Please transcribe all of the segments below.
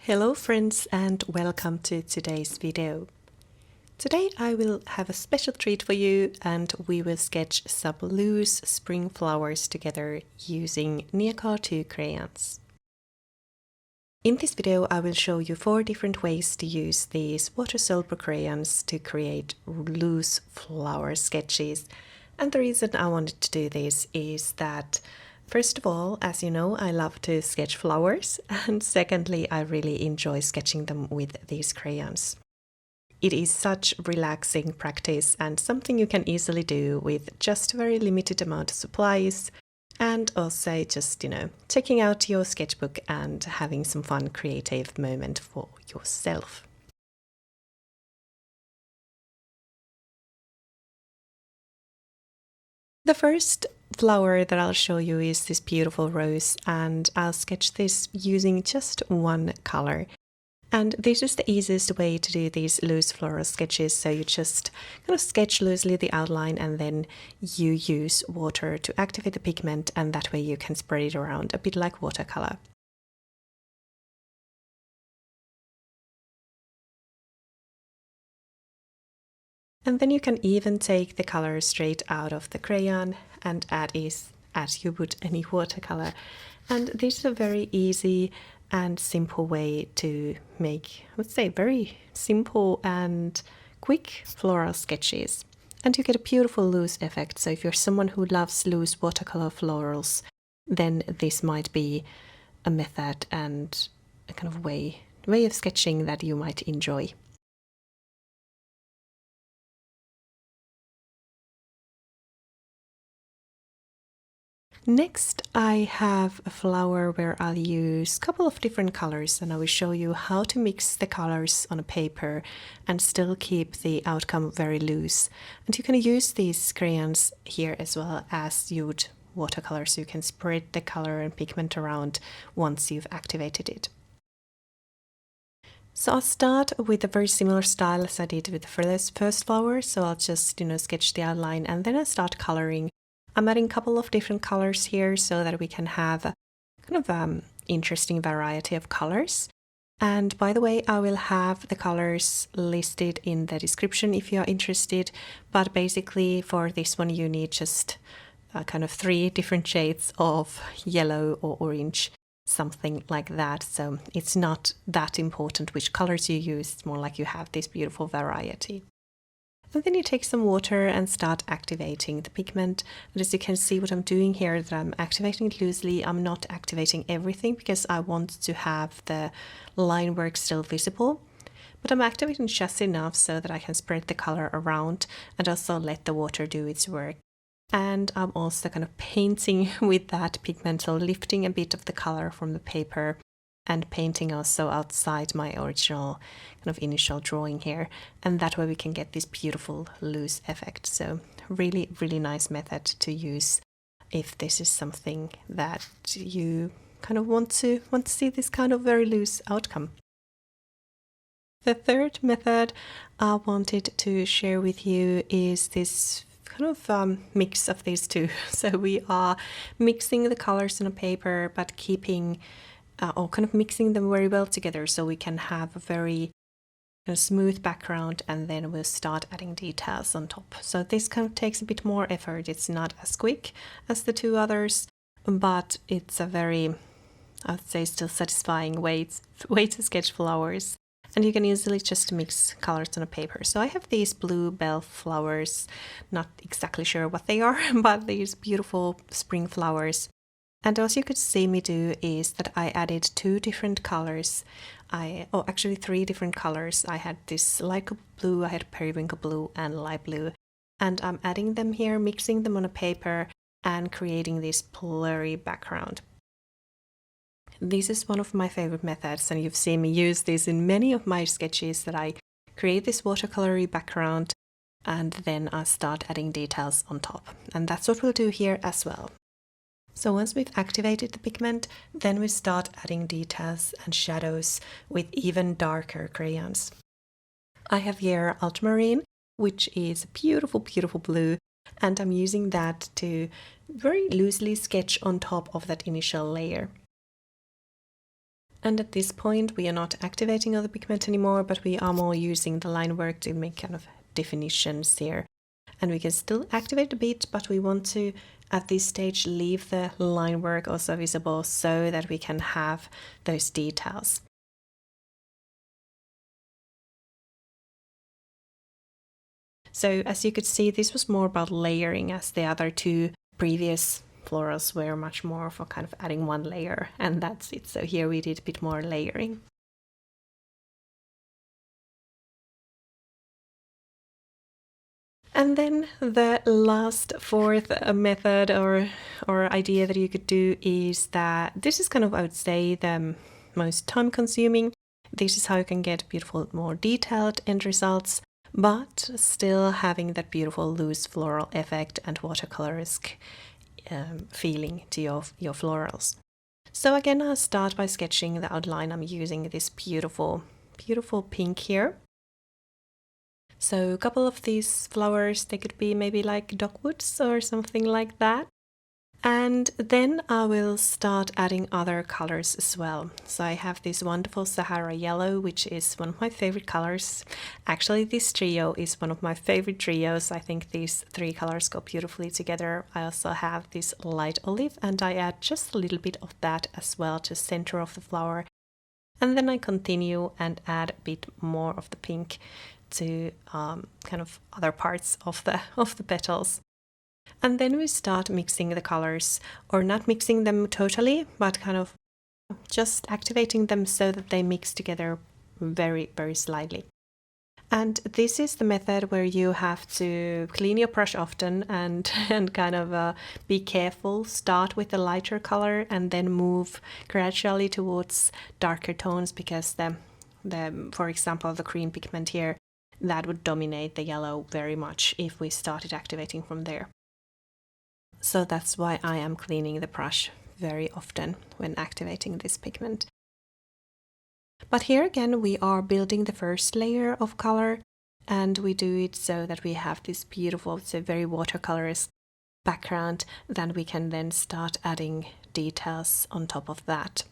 Hello friends and welcome to today's video. Today I will have a special treat for you and we will sketch some loose spring flowers together using Neocolor II crayons. In this video I will show you 4 different ways to use these water-soluble crayons to create loose flower sketches. And the reason I wanted to do this is that first of all, as you know, I love to sketch flowers, and secondly, I really enjoy sketching them with these crayons. It is such relaxing practice and something you can easily do with just a very limited amount of supplies, and also just, checking out your sketchbook and having some fun creative moment for yourself. The first flower that I'll show you is this beautiful rose, and I'll sketch this using just one color. And this is the easiest way to do these loose floral sketches, so you just kind of sketch loosely the outline and then you use water to activate the pigment, and that way you can spread it around a bit like watercolor. And then you can even take the color straight out of the crayon and add it as you would any watercolor. And this is a very easy and simple way to make, I would say, very simple and quick floral sketches. And you get a beautiful loose effect. So if you're someone who loves loose watercolor florals, then this might be a method and a kind of way of sketching that you might enjoy. Next, I have a flower where I'll use a couple of different colors, and I will show you how to mix the colors on a paper and still keep the outcome very loose. And you can use these crayons here as well as you would watercolor, so you can spread the color and pigment around once you've activated it. So I'll start with a very similar style as I did with the first flower. So I'll just, sketch the outline and then I'll start coloring. I'm adding a couple of different colors here so that we can have a kind of interesting variety of colors. And by the way, I will have the colors listed in the description if you're interested. But basically for this one you need just kind of 3 different shades of yellow or orange, something like that. So it's not that important which colors you use, it's more like you have this beautiful variety. And then you take some water and start activating the pigment. And as you can see, what I'm doing here is that I'm activating it loosely. I'm not activating everything because I want to have the line work still visible. But I'm activating just enough so that I can spread the color around and also let the water do its work. And I'm also kind of painting with that pigment, so lifting a bit of the color from the paper and painting also outside my original kind of initial drawing here, and that way we can get this beautiful loose effect. So really nice method to use if this is something that you kind of want to see this kind of very loose outcome. The third method I wanted to share with you is this kind of mix of these two. So we are mixing the colors on a paper but keeping or kind of mixing them very well together so we can have a very smooth background, and then we'll start adding details on top. So this kind of takes a bit more effort. It's not as quick as the 2 others, but it's a very, I would say, still satisfying way to sketch flowers. And you can easily just mix colors on a paper. So I have these blue bell flowers, not exactly sure what they are, but these beautiful spring flowers. And what you could see me do is that I added 2 different colors. Actually 3 different colors. I had this light blue, I had periwinkle blue and light blue. And I'm adding them here, mixing them on a paper and creating this blurry background. This is one of my favorite methods, and you've seen me use this in many of my sketches, that I create this watercolory background and then I start adding details on top. And that's what we'll do here as well. So once we've activated the pigment, then we start adding details and shadows with even darker crayons. I have here Ultramarine, which is a beautiful blue, and I'm using that to very loosely sketch on top of that initial layer. And at this point we are not activating other pigment anymore, but we are more using the line work to make kind of definitions here. And we can still activate a bit, but we want to at this stage leave the line work also visible so that we can have those details. So as you could see, this was more about layering, as the other two previous florals were much more for kind of adding one layer, and that's it. So here we did a bit more layering. And then the last fourth method or idea that you could do is that this is kind of, I would say, the most time consuming. This is how you can get beautiful, more detailed end results, but still having that beautiful loose floral effect and watercolor-esque feeling to your florals. So again, I'll start by sketching the outline. I'm using this beautiful pink here. So a couple of these flowers, they could be maybe like dogwoods or something like that. And then I will start adding other colors as well. So I have this wonderful Sahara yellow, which is one of my favorite colors. Actually, this trio is one of my favorite trios. I think these three colors go beautifully together. I also have this light olive, and I add just a little bit of that as well to the center of the flower. And then I continue and add a bit more of the pink to kind of other parts of the petals. And then we start mixing the colors, or not mixing them totally, but kind of just activating them so that they mix together very, very slightly. And this is the method where you have to clean your brush often and kind of be careful. Start with the lighter color and then move gradually towards darker tones, because for example, the green pigment here, that would dominate the yellow very much if we started activating from there. So that's why I am cleaning the brush very often when activating this pigment. But here again, we are building the first layer of color, and we do it so that we have this beautiful, it's a very watercolorist background. Then we can then start adding details on top of that.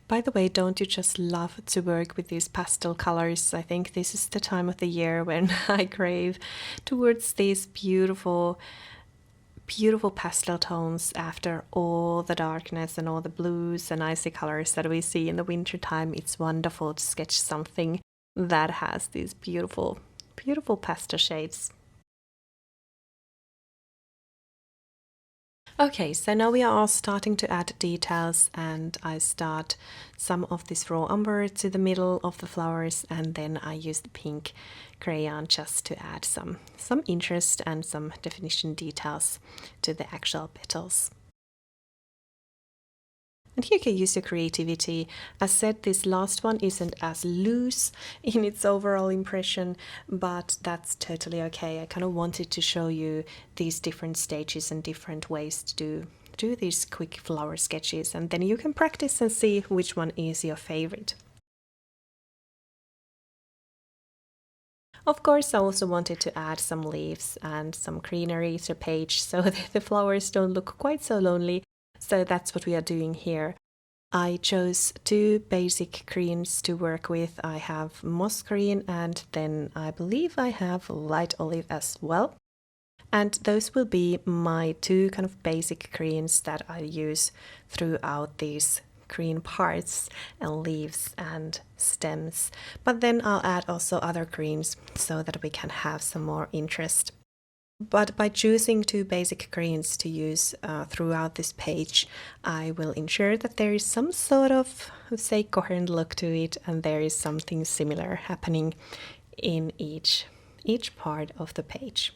By the way, don't you just love to work with these pastel colors? I think this is the time of the year when I crave towards these beautiful pastel tones after all the darkness and all the blues and icy colors that we see in the winter time. It's wonderful to sketch something that has these beautiful pastel shades. Okay, so now we are all starting to add details, and I start some of this raw umber to the middle of the flowers, and then I use the pink crayon just to add some interest and some definition details to the actual petals. And here you can use your creativity. As said, this last one isn't as loose in its overall impression, but that's totally okay. I kind of wanted to show you these different stages and different ways to do these quick flower sketches, and then you can practice and see which one is your favorite. Of course, I also wanted to add some leaves and some greenery to the page so that the flowers don't look quite so lonely. So that's what we are doing here. I chose two basic greens to work with. I have moss green, and then I believe I have light olive as well. And those will be my two kind of basic greens that I use throughout these green parts and leaves and stems. But then I'll add also other greens so that we can have some more interest. But by choosing two basic greens to use throughout this page, I will ensure that there is some sort of, say, coherent look to it, and there is something similar happening in each part of the page.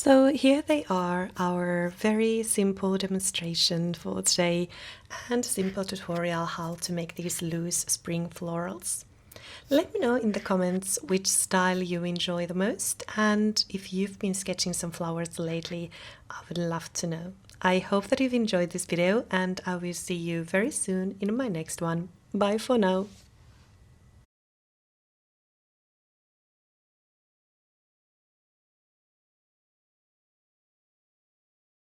So here they are, our very simple demonstration for today and simple tutorial how to make these loose spring florals. Let me know in the comments which style you enjoy the most, and if you've been sketching some flowers lately, I would love to know. I hope that you've enjoyed this video, and I will see you very soon in my next one. Bye for now!